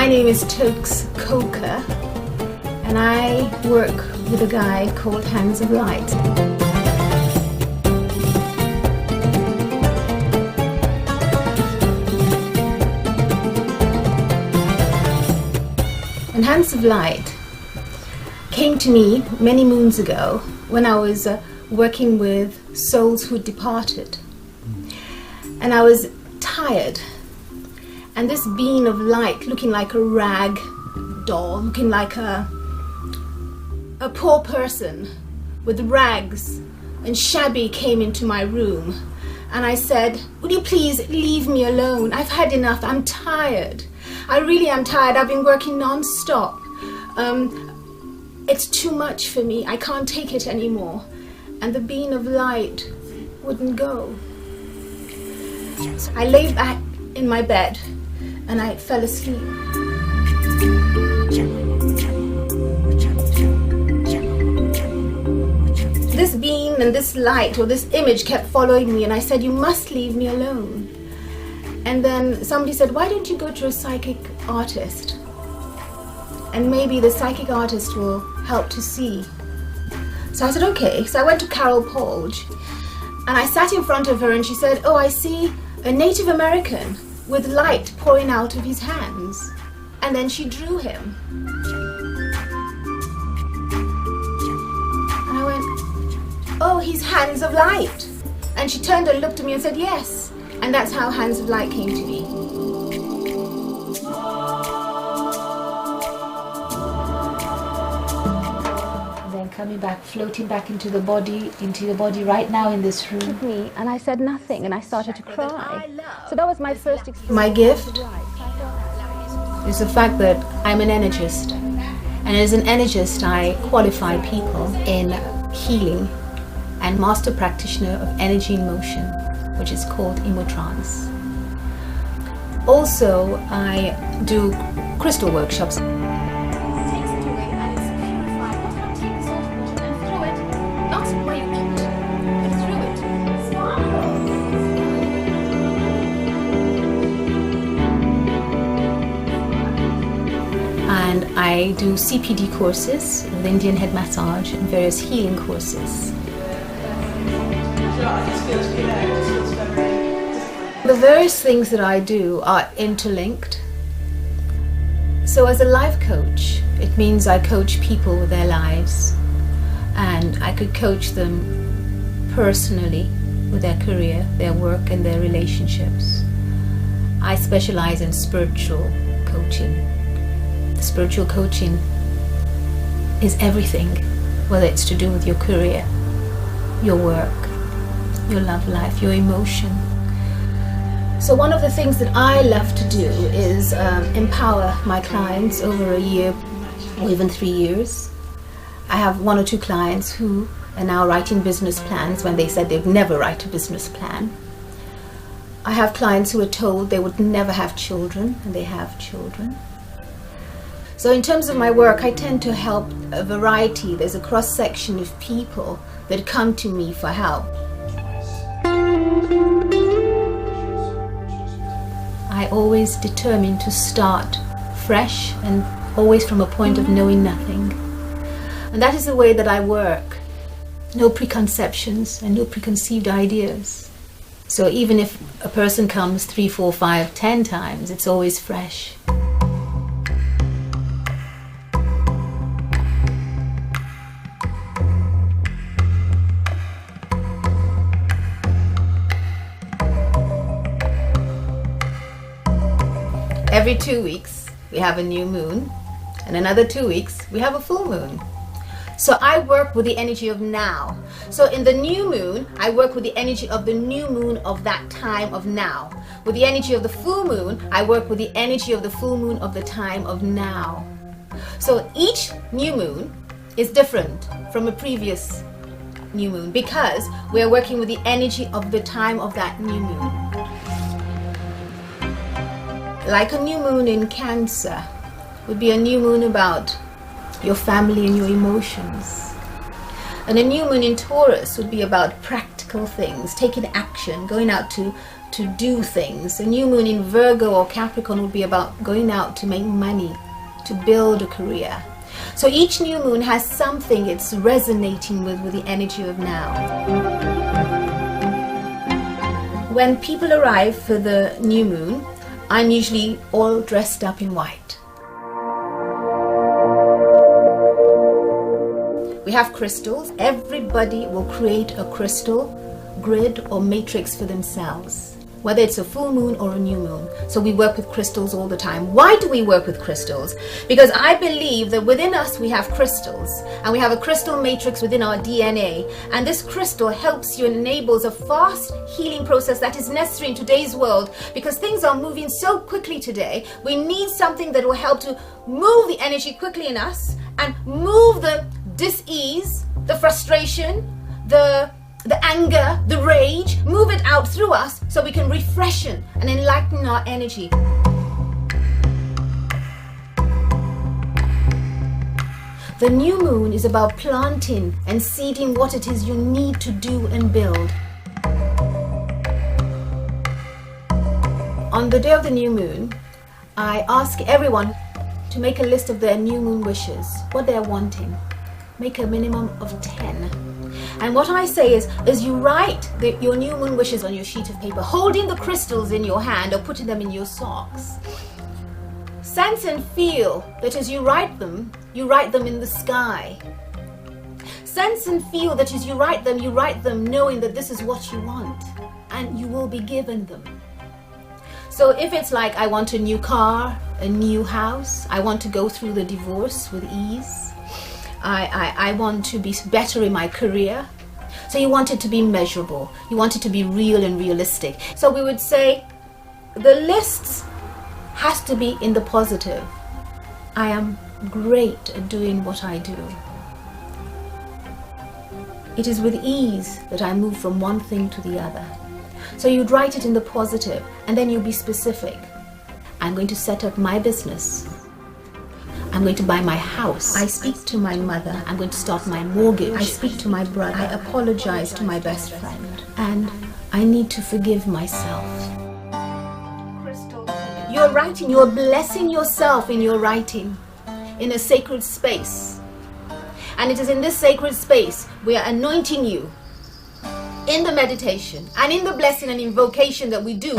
name is Toks and I work with a guy called Hands of Light. And Hands of Light came to me many moons ago when I was working with souls who departed. And I was tired. And this being of light, looking like a rag doll, looking like a poor person with rags and shabby, came into my room. And I said, would you please leave me alone? I've had enough. I'm tired. I really am tired. I've been working non-stop. It's too much for me. I can't take it anymore. And the being of light wouldn't go. So I lay back in my bed and I fell asleep. This being and this light or this image kept following me, and I said, you must leave me alone. And then somebody said, why don't you go to a psychic artist? And maybe the psychic artist will help to see. So I said, okay. So I went to Carol Polge and I sat in front of her and she said, oh, I see a Native American with light pouring out of his hands. And then she drew him. And I went, oh, he's Hands of Light. And she turned and looked at me and said, yes. And that's how Hands of Light came to me. Coming back, floating back into your body right now in this room. Me, and I said nothing, and I started to cry. So that was my first experience. My gift is the fact that I'm an energist, and as an energist, I qualify people in healing and master practitioner of energy in motion, which is called Emotrance. Also, I do crystal workshops. And I do CPD courses with Indian head massage and various healing courses. The various things that I do are interlinked. So as a life coach, it means I coach people with their lives, and I could coach them personally with their career, their work and their relationships. I specialize in spiritual coaching. Spiritual coaching is everything, whether it's to do with your career, your work, your love life, your emotion. So one of the things that I love to do is empower my clients over a year or even 3 years. I have 1 or 2 clients who are now writing business plans when they said they'd never write a business plan. I have clients who are told they would never have children, and they have children. So in terms of my work, I tend to help a variety. There's a cross-section of people that come to me for help. I always determine to start fresh and always from a point of knowing nothing. And that is the way that I work. No preconceptions and no preconceived ideas. So even if a person comes 3, 4, 5, 10 times, it's always fresh. Every 2 weeks, we have a new moon, and another 2 weeks, we have a full moon. So I work with the energy of now. So in the new moon, I work with the energy of the new moon of that time of now. With the energy of the full moon, I work with the energy of the full moon of the time of now. So each new moon is different from a previous new moon because we are working with the energy of the time of that new moon. Like a new moon in Cancer would be a new moon about your family and your emotions. And a new moon in Taurus would be about practical things, taking action, going out to to do things. A new moon in Virgo or Capricorn would be about going out to make money, to build a career. So each new moon has something it's resonating with the energy of now. When people arrive for the new moon, I'm usually all dressed up in white. We have crystals. Everybody will create a crystal grid or matrix for themselves, whether it's a full moon or a new moon. So we work with crystals all the time. Why do we work with crystals? Because I believe that within us we have crystals, and we have a crystal matrix within our DNA, and this crystal helps you and enables a fast healing process that is necessary in today's world, because things are moving so quickly today. We need something that will help to move the energy quickly in us and move the dis-ease, the frustration, the anger, the rage, move it out through us so we can refreshen and enlighten our energy. The new moon is about planting and seeding what it is you need to do and build. On the day of the new moon, I ask everyone to make a list of their new moon wishes, what they're wanting. Make a minimum of 10. And what I say is you write your new moon wishes on your sheet of paper, holding the crystals in your hand or putting them in your socks. Sense and feel that as you write them in the sky. Sense and feel that as you write them knowing that this is what you want, and you will be given them. So if it's like, I want a new car, a new house, I want to go through the divorce with ease, I want to be better in my career. So you want it to be measurable. You want it to be real and realistic. So we would say the lists has to be in the positive. I am great at doing what I do. It is with ease that I move from one thing to the other. So you'd write it in the positive, and then you'll be specific. I'm going to set up my business. I'm going to buy my house. I speak to my mother. I'm going to start my mortgage. I speak to my brother. I apologize to my best friend. And I need to forgive myself. You're writing, you're blessing yourself in your writing, in a sacred space. And it is in this sacred space we are anointing you in the meditation and in the blessing and invocation that we do.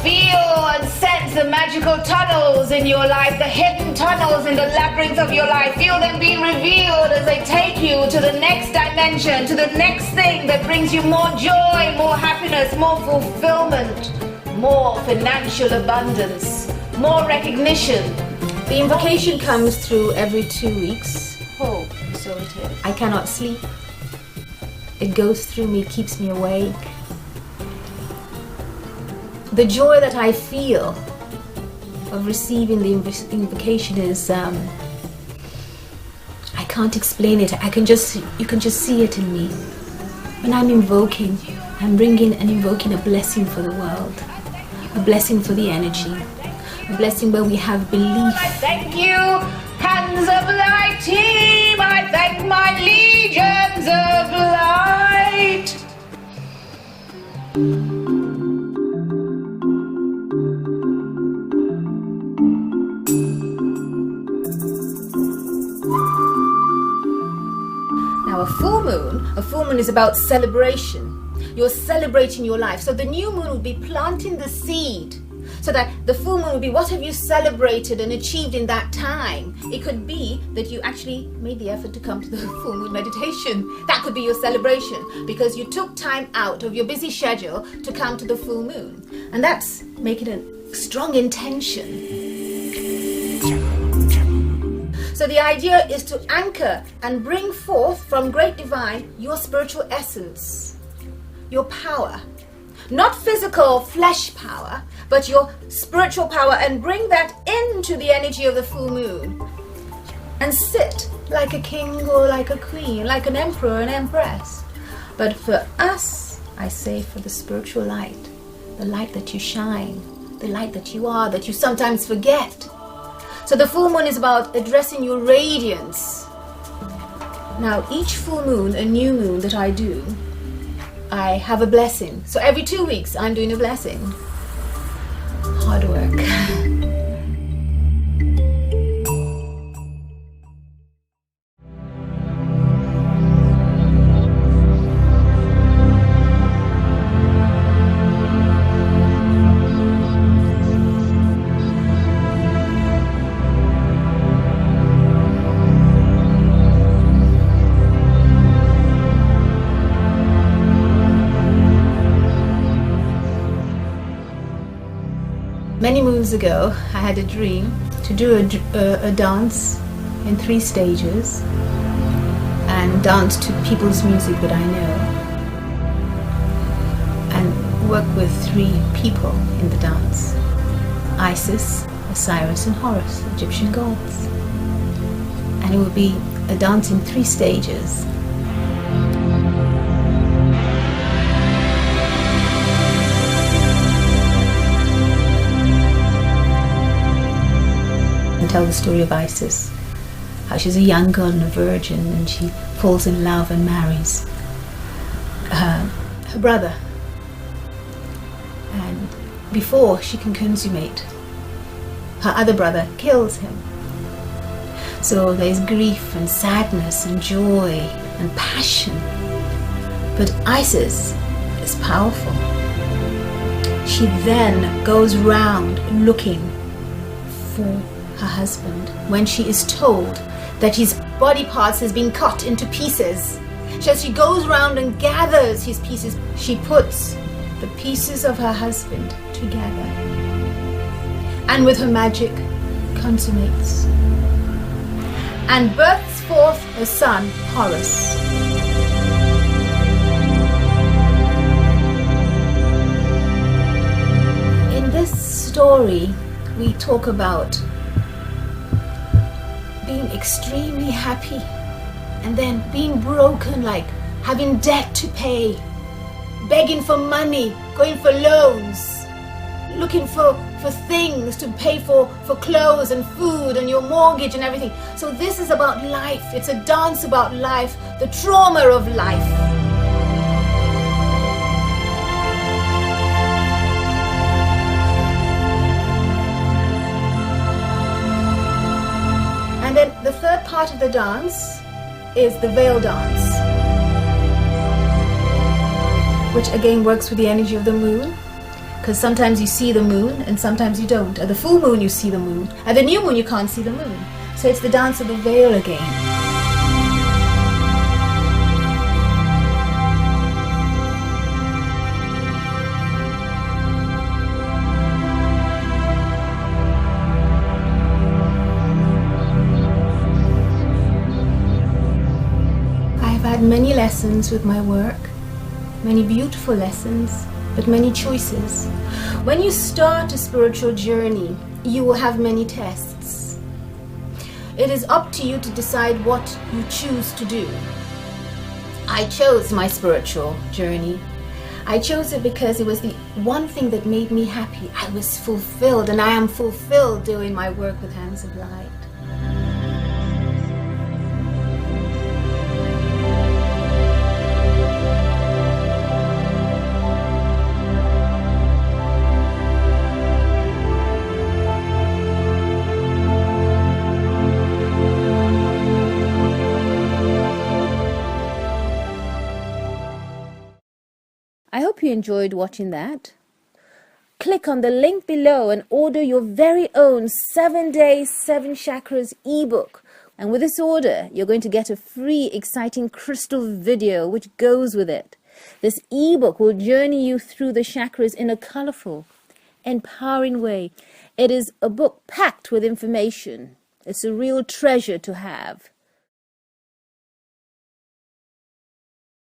Feel and sense the magical tunnels in your life, the hidden tunnels in the labyrinth of your life. Feel them being revealed as they take you to the next dimension, to the next thing that brings you more joy, more happiness, more fulfillment, more financial abundance, more recognition. The invocation comes through every 2 weeks. Oh, so it is. I cannot sleep. It goes through me, keeps me awake. The joy that I feel of receiving the invocation is, I can't explain it. You can just see it in me. When I'm invoking, I'm bringing and invoking a blessing for the world, a blessing for the energy, a blessing where we have belief. I thank you, hands of light team. I thank my legions of light. Now a full moon is about celebration. You're celebrating your life. So the new moon will be planting the seed, so that the full moon will be what have you celebrated and achieved in that time. It could be that you actually made the effort to come to the full moon meditation. That could be your celebration, because you took time out of your busy schedule to come to the full moon. And that's making a strong intention. So the idea is to anchor and bring forth from great divine your spiritual essence, your power. Not physical flesh power, but your spiritual power, and bring that into the energy of the full moon. And sit like a king or like a queen, like an emperor and empress. But for us, I say for the spiritual light, the light that you shine, the light that you are, that you sometimes forget. So the full moon is about addressing your radiance. Now, each full moon, a new moon that I do, I have a blessing. So every 2 weeks, I'm doing a blessing. Hard work. Many moons ago, I had a dream to do a dance in 3 stages and dance to people's music that I know and work with 3 people in the dance: Isis, Osiris and Horus, Egyptian gods. And it would be a dance in 3 stages. Tell the story of Isis, how she's a young girl and a virgin, and she falls in love and marries her brother. And before she can consummate, her other brother kills him. So there's grief and sadness and joy and passion. But Isis is powerful. She then goes round looking for her husband when she is told that his body parts has been cut into pieces. So she goes around and gathers his pieces. She puts the pieces of her husband together and with her magic consummates and births forth a son, Horus. In this story, we talk about being extremely happy and then being broken, like having debt to pay, begging for money, going for loans, looking for things to pay for clothes and food and your mortgage and everything. So this is about life. It's a dance about life, the trauma of life. And then the third part of the dance is the veil dance, which again works with the energy of the moon, because sometimes you see the moon and sometimes you don't. At the full moon you see the moon, at the new moon you can't see the moon. So it's the dance of the veil again. I've had many lessons with my work, many beautiful lessons, but many choices. When you start a spiritual journey, you will have many tests. It is up to you to decide what you choose to do. I chose my spiritual journey. I chose it because it was the one thing that made me happy. I was fulfilled, and I am fulfilled doing my work with Hands of Light. I hope you enjoyed watching that. Click on the link below and order your very own 7 Days, 7 Chakras ebook. And with this order, you're going to get a free, exciting crystal video which goes with it. This ebook will journey you through the chakras in a colorful, empowering way. It is a book packed with information. It's a real treasure to have.